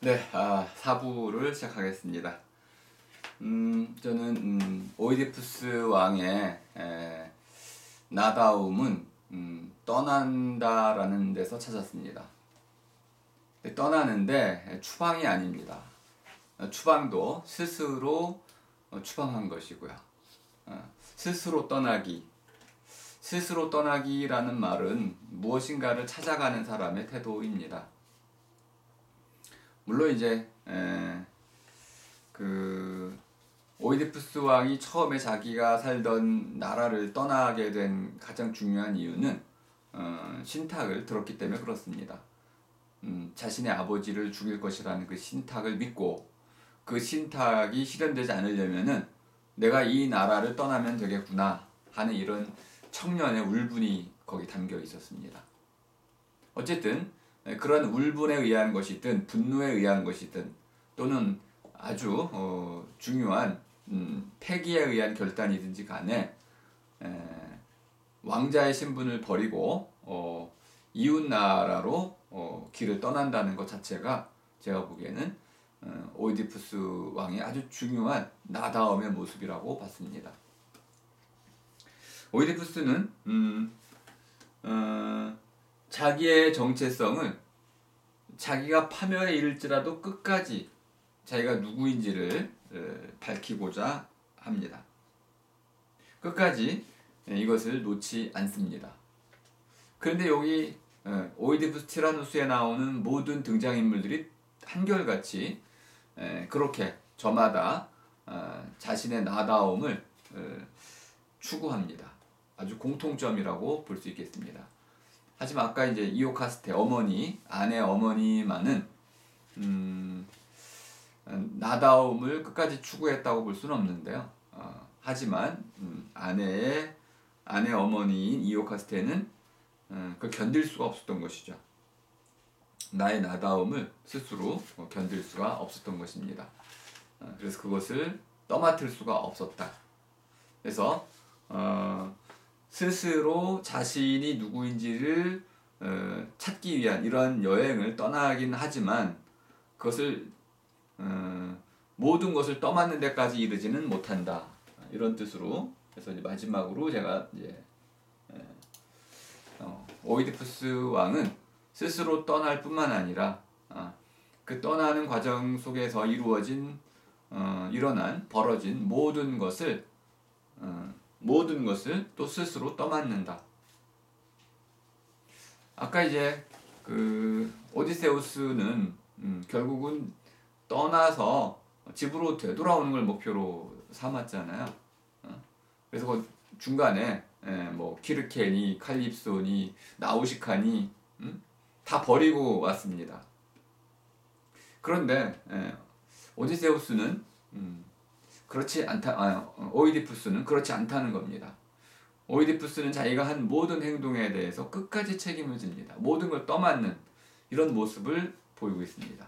네, 4부를 시작하겠습니다. 저는 오이디푸스 왕의 나다움은 떠난다라는 데서 찾았습니다. 떠나는데 추방이 아닙니다. 추방도 스스로 추방한 것이고요. 스스로 떠나기. 스스로 떠나기라는 말은 무엇인가를 찾아가는 사람의 태도입니다. 물론 이제 오이디푸스 왕이 처음에 자기가 살던 나라를 떠나게 된 가장 중요한 이유는 신탁을 들었기 때문에 그렇습니다. 자신의 아버지를 죽일 것이라는 그 신탁을 믿고 그 신탁이 실현되지 않으려면은 내가 이 나라를 떠나면 되겠구나 하는 이런 청년의 울분이 거기 담겨 있었습니다. 어쨌든 그런 울분에 의한 것이든 분노에 의한 것이든 또는 아주 중요한 패기에 의한 결단이든지 간에 왕자의 신분을 버리고 이웃 나라로 길을 떠난다는 것 자체가 제가 보기에는 오이디푸스 왕의 아주 중요한 나다움의 모습이라고 봤습니다. 오이디푸스는 자기의 정체성을 자기가 파멸에 이를지라도 끝까지 자기가 누구인지를 밝히고자 합니다. 끝까지 이것을 놓지 않습니다. 그런데 여기 오이디푸스 티라노스에 나오는 모든 등장인물들이 한결같이 그렇게 저마다 자신의 나다움을 추구합니다. 아주 공통점이라고 볼 수 있겠습니다. 하지만 아까 이제 이오카스테 어머니, 아내 어머니만은 나다움을 끝까지 추구했다고 볼 수는 없는데요. 하지만 아내 어머니인 이오카스테는 그걸 견딜 수가 없었던 것이죠. 나의 나다움을 스스로 견딜 수가 없었던 것입니다. 그래서 그것을 떠맡을 수가 없었다. 그래서 스스로 자신이 누구인지를 찾기 위한 이런 여행을 떠나긴 하지만 그것을 모든 것을 떠맡는 데까지 이르지는 못한다. 이런 뜻으로 그래서 이제 마지막으로 제가 이제 오이디푸스 왕은 스스로 떠날 뿐만 아니라 그 떠나는 과정 속에서 벌어진 모든 것을 또 스스로 떠맡는다. 아까 이제 그 오디세우스는 결국은 떠나서 집으로 되돌아오는 걸 목표로 삼았잖아요. 그래서 그 중간에 뭐 키르케니, 칼립소니, 나우시카니 다 버리고 왔습니다. 그런데 오디세우스는 오이디푸스는 그렇지 않다는 겁니다. 오이디푸스는 자기가 한 모든 행동에 대해서 끝까지 책임을 집니다. 모든 걸 떠맡는 이런 모습을 보이고 있습니다.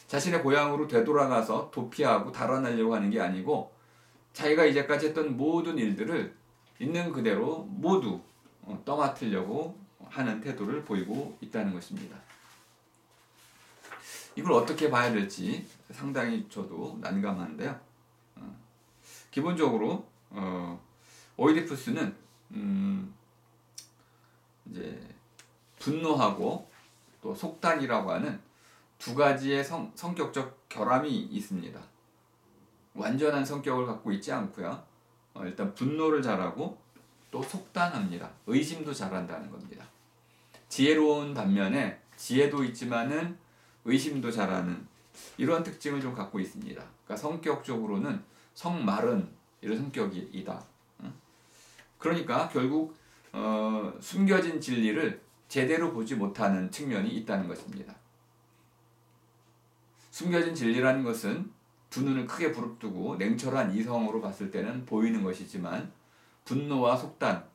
자신의 고향으로 되돌아가서 도피하고 달아나려고 하는 게 아니고 자기가 이제까지 했던 모든 일들을 있는 그대로 모두 떠맡으려고 하는 태도를 보이고 있다는 것입니다. 이걸 어떻게 봐야 될지 상당히 저도 난감한데요. 기본적으로 오이디푸스는 이제 분노하고 또 속단이라고 하는 두 가지의 성격적 결함이 있습니다. 완전한 성격을 갖고 있지 않고요. 일단 분노를 잘하고 또 속단합니다. 의심도 잘한다는 겁니다. 지혜로운 반면에 지혜도 있지만은 의심도 잘하는 이런 특징을 좀 갖고 있습니다. 그러니까 성격적으로는 성마른 이런 성격이다. 그러니까 결국 숨겨진 진리를 제대로 보지 못하는 측면이 있다는 것입니다. 숨겨진 진리라는 것은 두 눈을 크게 부릅뜨고 냉철한 이성으로 봤을 때는 보이는 것이지만 분노와 속단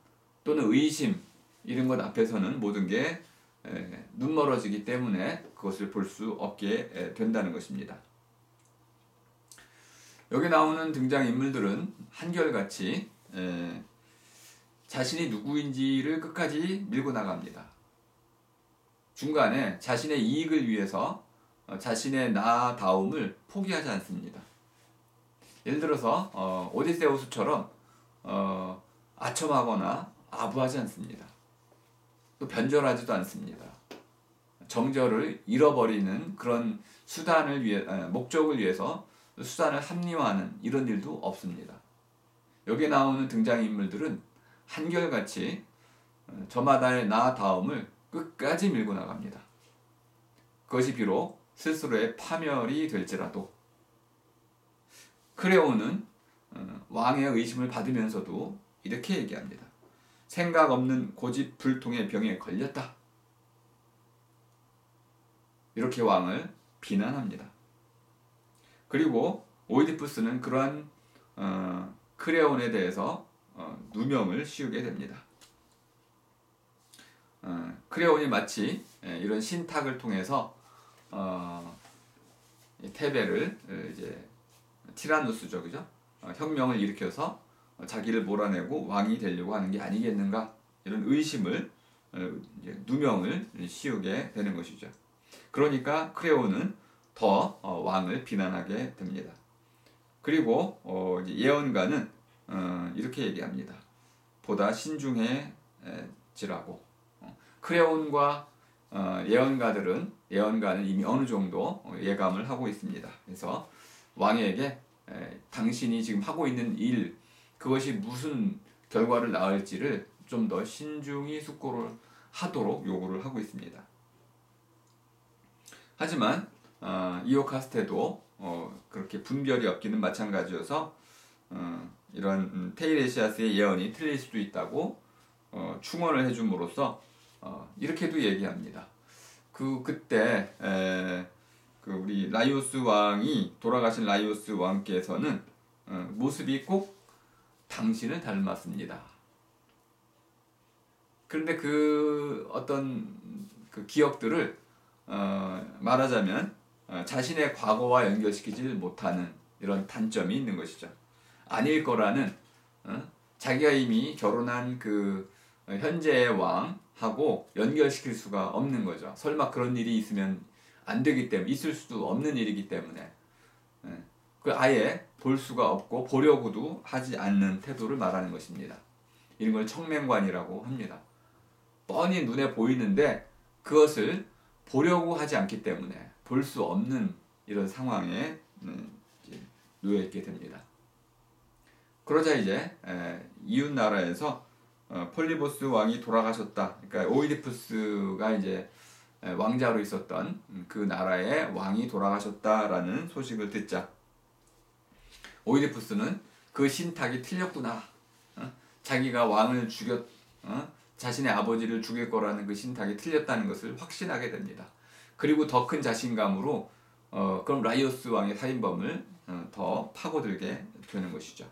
또는 의심 이런 것 앞에서는 모든 게 눈멀어지기 때문에 그것을 볼 수 없게 된다는 것입니다. 여기 나오는 등장인물들은 한결같이 자신이 누구인지를 끝까지 밀고 나갑니다. 중간에 자신의 이익을 위해서 자신의 나다움을 포기하지 않습니다. 예를 들어서 오디세우스처럼 아첨하거나 아부하지 않습니다. 또 변절하지도 않습니다. 정절을 잃어버리는 그런 수단을 위해 목적을 위해서 수단을 합리화하는 이런 일도 없습니다. 여기에 나오는 등장인물들은 한결같이 저마다의 나다움을 끝까지 밀고 나갑니다. 그것이 비록 스스로의 파멸이 될지라도. 크레온은 왕의 의심을 받으면서도 이렇게 얘기합니다. 생각 없는 고집불통의 병에 걸렸다. 이렇게 왕을 비난합니다. 그리고 오이디푸스는 그러한 크레온에 대해서 누명을 씌우게 됩니다. 크레온이 마치 이런 신탁을 통해서 테베를 이제 티라누스죠, 그죠? 혁명을 일으켜서 자기를 몰아내고 왕이 되려고 하는 게 아니겠는가, 이런 의심을 누명을 씌우게 되는 것이죠. 그러니까 크레온은 더 왕을 비난하게 됩니다. 그리고 예언가는 이렇게 얘기합니다. 보다 신중해지라고. 크레온과 예언가는 이미 어느 정도 예감을 하고 있습니다. 그래서 왕에게 당신이 지금 하고 있는 일, 그것이 무슨 결과를 낳을지를 좀 더 신중히 숙고를 하도록 요구를 하고 있습니다. 하지만 이오카스테도 그렇게 분별이 없기는 마찬가지여서 이런 테이레시아스의 예언이 틀릴 수도 있다고 충언을 해줌으로써 이렇게도 얘기합니다. 그때 우리 라이오스 왕이 돌아가신 라이오스 왕께서는 모습이 꼭 당신을 닮았습니다. 그런데 그 어떤 그 기억들을 말하자면 자신의 과거와 연결시키지 못하는 이런 단점이 있는 것이죠. 아닐 거라는 자기가 이미 결혼한 그 현재의 왕하고 연결시킬 수가 없는 거죠. 설마 그런 일이 있으면 안 되기 때문에, 있을 수도 없는 일이기 때문에 그 아예 볼 수가 없고 보려고도 하지 않는 태도를 말하는 것입니다. 이런 걸 청맹관이라고 합니다. 뻔히 눈에 보이는데 그것을 보려고 하지 않기 때문에 볼 수 없는 이런 상황에 놓여 있게 됩니다. 그러자 이제 이웃 나라에서 폴리보스 왕이 돌아가셨다. 그러니까 오이디푸스가 이제 왕자로 있었던 그 나라의 왕이 돌아가셨다라는 소식을 듣자 오이디푸스는 그 신탁이 틀렸구나. 자기가 왕을 자신의 아버지를 죽일 거라는 그 신탁이 틀렸다는 것을 확신하게 됩니다. 그리고 더 큰 자신감으로 그럼 라이오스 왕의 살인범을 더 파고들게 되는 것이죠.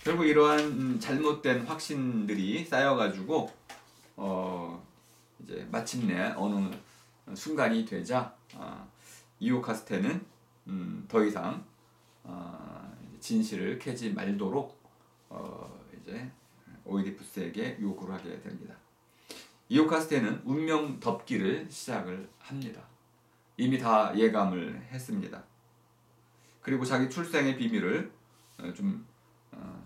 결국 이러한 잘못된 확신들이 쌓여가지고 이제 마침내 어느 순간이 되자 이오카스테는 더 이상 진실을 캐지 말도록 이제 오이디푸스에게 요구를 하게 됩니다. 이오카스테는 운명 덮기를 시작을 합니다. 이미 다 예감을 했습니다. 그리고 자기 출생의 비밀을 좀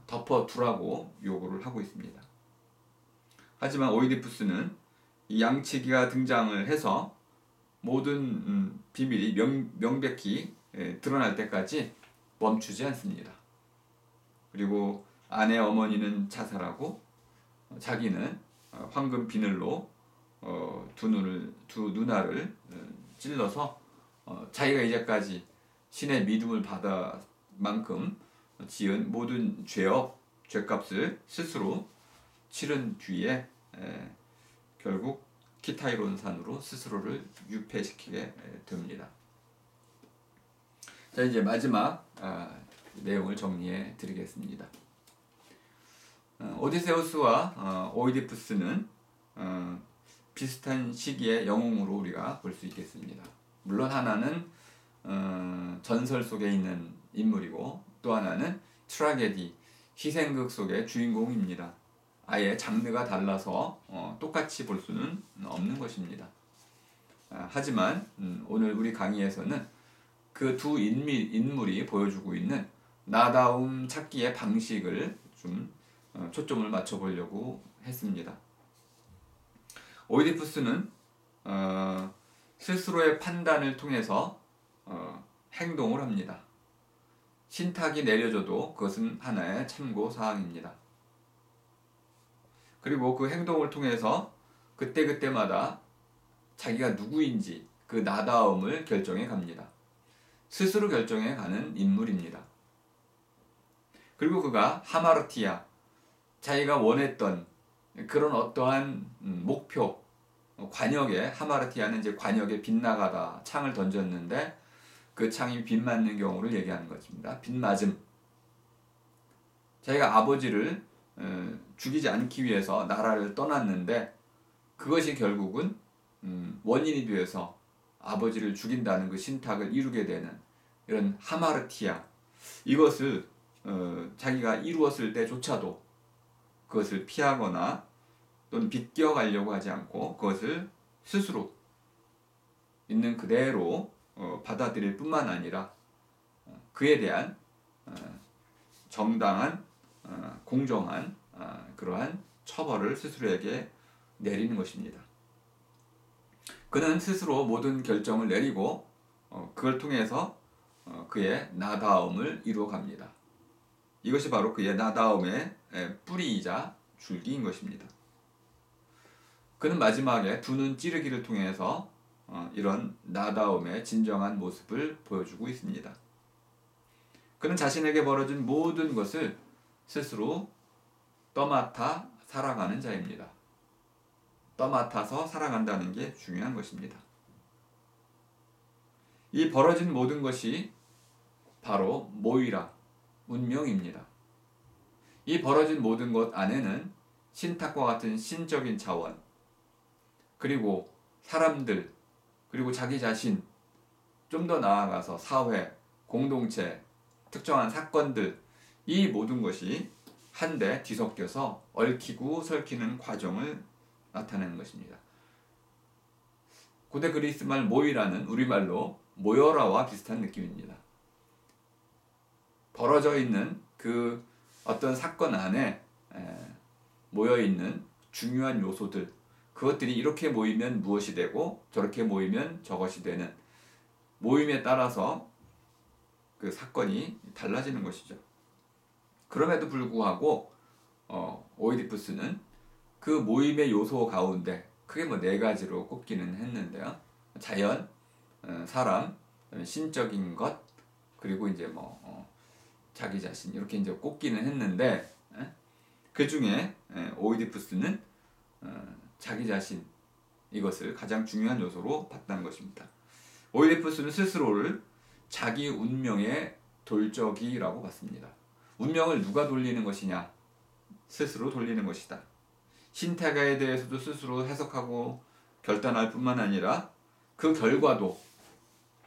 덮어두라고 요구를 하고 있습니다. 하지만 오이디푸스는 이 양치기가 등장을 해서 모든 비밀이 명백히 드러날 때까지 멈추지 않습니다. 그리고 아내 어머니는 자살하고 자기는 황금 비늘로 두 누나를 찔러서 자기가 이제까지 신의 믿음을 받아 만큼 지은 모든 죄값을 스스로 치른 뒤에 결국 키타이론 산으로 스스로를 유폐시키게 됩니다. 자, 이제 마지막 내용을 정리해 드리겠습니다. 오디세우스와 오이디푸스는 비슷한 시기의 영웅으로 우리가 볼 수 있겠습니다. 물론 하나는 전설 속에 있는 인물이고 또 하나는 트라게디, 희생극 속의 주인공입니다. 아예 장르가 달라서 똑같이 볼 수는 없는 것입니다. 하지만 오늘 우리 강의에서는 그 두 인물이 보여주고 있는 나다움 찾기의 방식을 좀 초점을 맞춰보려고 했습니다. 오이디푸스는 스스로의 판단을 통해서 행동을 합니다. 신탁이 내려져도 그것은 하나의 참고 사항입니다. 그리고 그 행동을 통해서 그때그때마다 자기가 누구인지 그 나다움을 결정해 갑니다. 스스로 결정해 가는 인물입니다. 그리고 그가 하마르티아, 자기가 원했던 그런 어떠한 목표, 관역에, 하마르티아는 이제 관역에 빗나가다 창을 던졌는데 그 창이 빗 맞는 경우를 얘기하는 것입니다. 빗 맞음. 자기가 아버지를 죽이지 않기 위해서 나라를 떠났는데 그것이 결국은 원인이 되어서 아버지를 죽인다는 그 신탁을 이루게 되는 이런 하마르티아, 이것을 자기가 이루었을 때조차도 그것을 피하거나 또는 비껴가려고 하지 않고 그것을 스스로 있는 그대로 받아들일 뿐만 아니라 그에 대한 정당한 공정한 그러한 처벌을 스스로에게 내리는 것입니다. 그는 스스로 모든 결정을 내리고 그걸 통해서 그의 나다움을 이루어갑니다. 이것이 바로 그의 나다움의 뿌리이자 줄기인 것입니다. 그는 마지막에 두 눈 찌르기를 통해서 이런 나다움의 진정한 모습을 보여주고 있습니다. 그는 자신에게 벌어진 모든 것을 스스로 떠맡아 살아가는 자입니다. 떠맡아서 살아간다는 게 중요한 것입니다. 이 벌어진 모든 것이 바로 모이라, 운명입니다. 이 벌어진 모든 것 안에는 신탁과 같은 신적인 차원, 그리고 사람들, 그리고 자기 자신, 좀 더 나아가서 사회, 공동체, 특정한 사건들, 이 모든 것이 한데 뒤섞여서 얽히고 설키는 과정을 나타내는 것입니다. 고대 그리스 말 모이라는 우리말로 모여라와 비슷한 느낌입니다. 벌어져 있는 그 어떤 사건 안에 모여있는 중요한 요소들, 그것들이 이렇게 모이면 무엇이 되고 저렇게 모이면 저것이 되는 모임에 따라서 그 사건이 달라지는 것이죠. 그럼에도 불구하고 오이디푸스는 그 모임의 요소 가운데 크게 뭐 4가지로 꼽기는 했는데요. 자연, 사람, 신적인 것, 그리고 이제 자기 자신 이렇게 이제 꼽기는 했는데 그 중에 오이디푸스는 자기 자신 이것을 가장 중요한 요소로 봤다는 것입니다. 오이디푸스는 스스로를 자기 운명의 돌적이라고 봤습니다. 운명을 누가 돌리는 것이냐? 스스로 돌리는 것이다. 신태가에 대해서도 스스로 해석하고 결단할 뿐만 아니라 그 결과도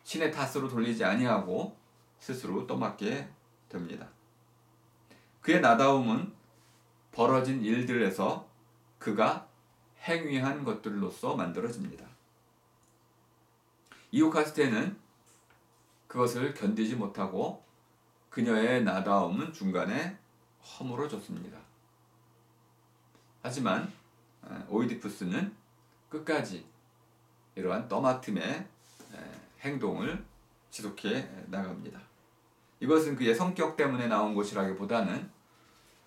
신의 탓으로 돌리지 아니하고 스스로 떠맡게 됩니다. 그의 나다움은 벌어진 일들에서 그가 행위한 것들로서 만들어집니다. 이오카스테는 그것을 견디지 못하고 그녀의 나다움은 중간에 허물어졌습니다. 하지만 오이디푸스는 끝까지 이러한 떠맡음의 행동을 지속해 나갑니다. 이것은 그의 성격 때문에 나온 것이라기보다는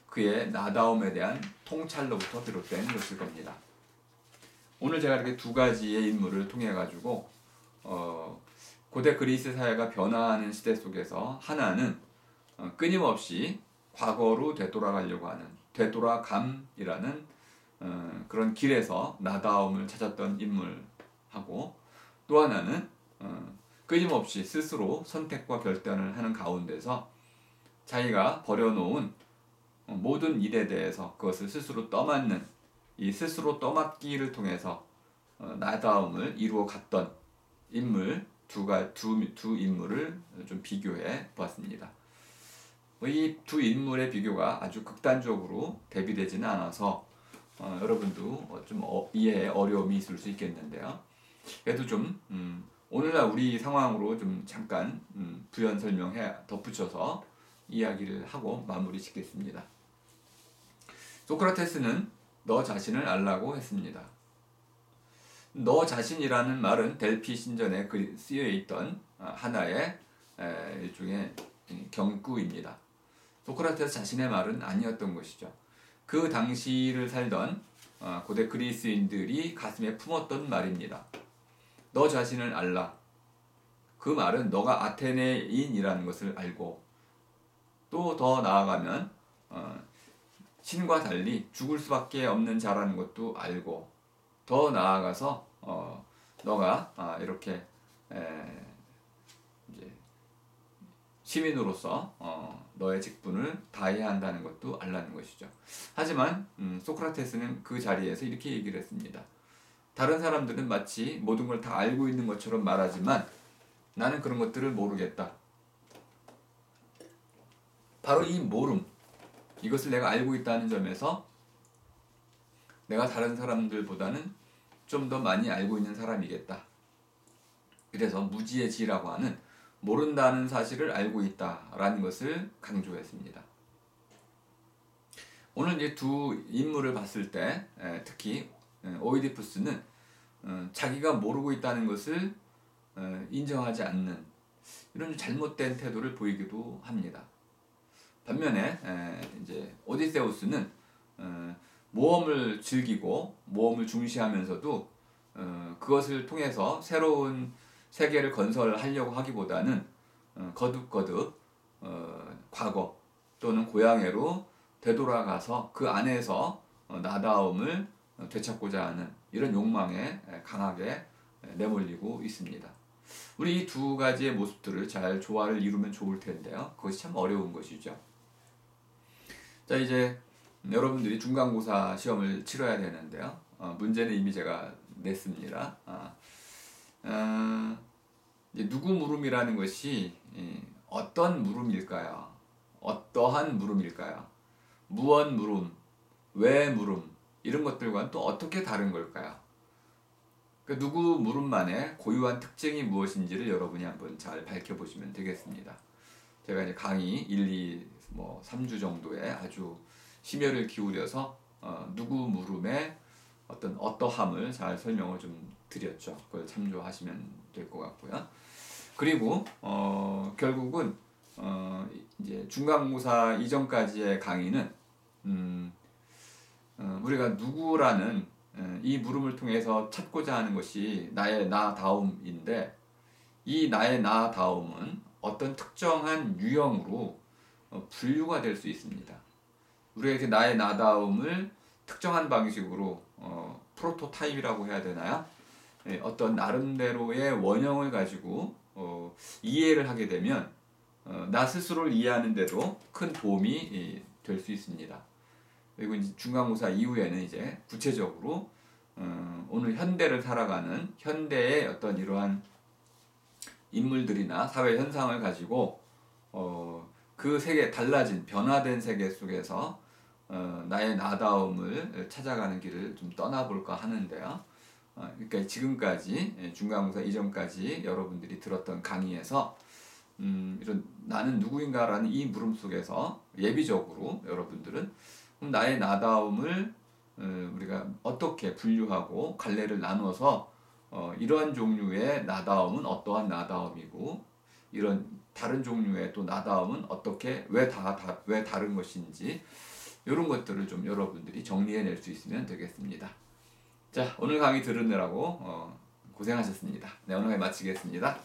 그의 나다움에 대한 통찰로부터 비롯된 것일 겁니다. 오늘 제가 이렇게 2가지의 인물을 통해 가지고 고대 그리스 사회가 변화하는 시대 속에서 하나는 끊임없이 과거로 되돌아가려고 하는 되돌아감이라는 그런 길에서 나다움을 찾았던 인물하고, 또 하나는 끊임없이 스스로 선택과 결단을 하는 가운데서 자기가 버려놓은 모든 일에 대해서 그것을 스스로 떠맡는 이 스스로 떠맡기를 통해서 나다움을 이루어 갔던 인물 두 인물을 좀 비교해 보았습니다. 이 두 인물의 비교가 아주 극단적으로 대비되지는 않아서 여러분도 좀 이해에 어려움이 있을 수 있겠는데요. 그래도 좀 오늘날 우리 상황으로 좀 잠깐 부연 설명해 덧붙여서 이야기를 하고 마무리 짓겠습니다. 소크라테스는 너 자신을 알라고 했습니다. 너 자신이라는 말은 델피 신전에 쓰여 있던 하나의 일종의 경구입니다. 소크라테스 자신의 말은 아니었던 것이죠. 그 당시를 살던 고대 그리스인들이 가슴에 품었던 말입니다. 너 자신을 알라. 그 말은 너가 아테네인이라는 것을 알고 또 더 나아가면 신과 달리 죽을 수밖에 없는 자라는 것도 알고 더 나아가서 너가 이렇게 이제 시민으로서 너의 직분을 다해야 한다는 것도 알라는 것이죠. 하지만 소크라테스는 그 자리에서 이렇게 얘기를 했습니다. 다른 사람들은 마치 모든 걸 다 알고 있는 것처럼 말하지만 나는 그런 것들을 모르겠다. 바로 이 모름, 이것을 내가 알고 있다는 점에서 내가 다른 사람들보다는 좀 더 많이 알고 있는 사람이겠다. 그래서 무지의 지라고 하는 모른다는 사실을 알고 있다라는 것을 강조했습니다. 오늘 이제 두 인물을 봤을 때 특히 오이디푸스는 자기가 모르고 있다는 것을 인정하지 않는 이런 잘못된 태도를 보이기도 합니다. 반면에 이제 오디세우스는 모험을 즐기고 모험을 중시하면서도 그것을 통해서 새로운 세계를 건설하려고 하기보다는 거듭거듭 과거 또는 고향으로 되돌아가서 그 안에서 나다움을 되찾고자 하는 이런 욕망에 강하게 내몰리고 있습니다. 우리 이 두 가지의 모습들을 잘 조화를 이루면 좋을 텐데요. 그것이 참 어려운 것이죠. 자, 이제 여러분들이 중간고사 시험을 치러야 되는데요. 문제는 이미 제가 냈습니다. 이제 누구 물음이라는 것이 어떤 물음일까요? 어떠한 물음일까요? 무언 물음, 왜 물음 이런 것들과는 또 어떻게 다른 걸까요? 그 누구 물음만의 고유한 특징이 무엇인지를 여러분이 한번 잘 밝혀보시면 되겠습니다. 제가 이제 강의 1, 2, 3주 정도에 아주 심혈을 기울여서 누구 물음의 어떠함을 잘 설명을 좀 드렸죠. 그걸 참조하시면 될 것 같고요. 그리고 결국은 이제 중간고사 이전까지의 강의는 우리가 누구라는 이 물음을 통해서 찾고자 하는 것이 나의 나다움인데 이 나의 나다움은 어떤 특정한 유형으로 분류가 될 수 있습니다. 우리가 이렇게 나의 나다움을 특정한 방식으로 프로토타입이라고 해야 되나요? 어떤 나름대로의 원형을 가지고 이해를 하게 되면 나 스스로를 이해하는데도 큰 도움이 될 수 있습니다. 그리고 이제 중간고사 이후에는 이제 구체적으로 오늘 현대를 살아가는 현대의 어떤 이러한 인물들이나 사회 현상을 가지고 그 세계 달라진 변화된 세계 속에서 나의 나다움을 찾아가는 길을 좀 떠나볼까 하는데요. 그러니까 지금까지 중간고사 이전까지 여러분들이 들었던 강의에서 이런 나는 누구인가라는 이 물음 속에서 예비적으로 여러분들은 나의 나다움을 우리가 어떻게 분류하고 갈래를 나눠서 이러한 종류의 나다움은 어떠한 나다움이고 이런 다른 종류의 또 나다움은 어떻게 왜 다른 것인지 이런 것들을 좀 여러분들이 정리해낼 수 있으면 되겠습니다. 자, 오늘 강의 들으느라고 고생하셨습니다. 네, 오늘 강의 마치겠습니다.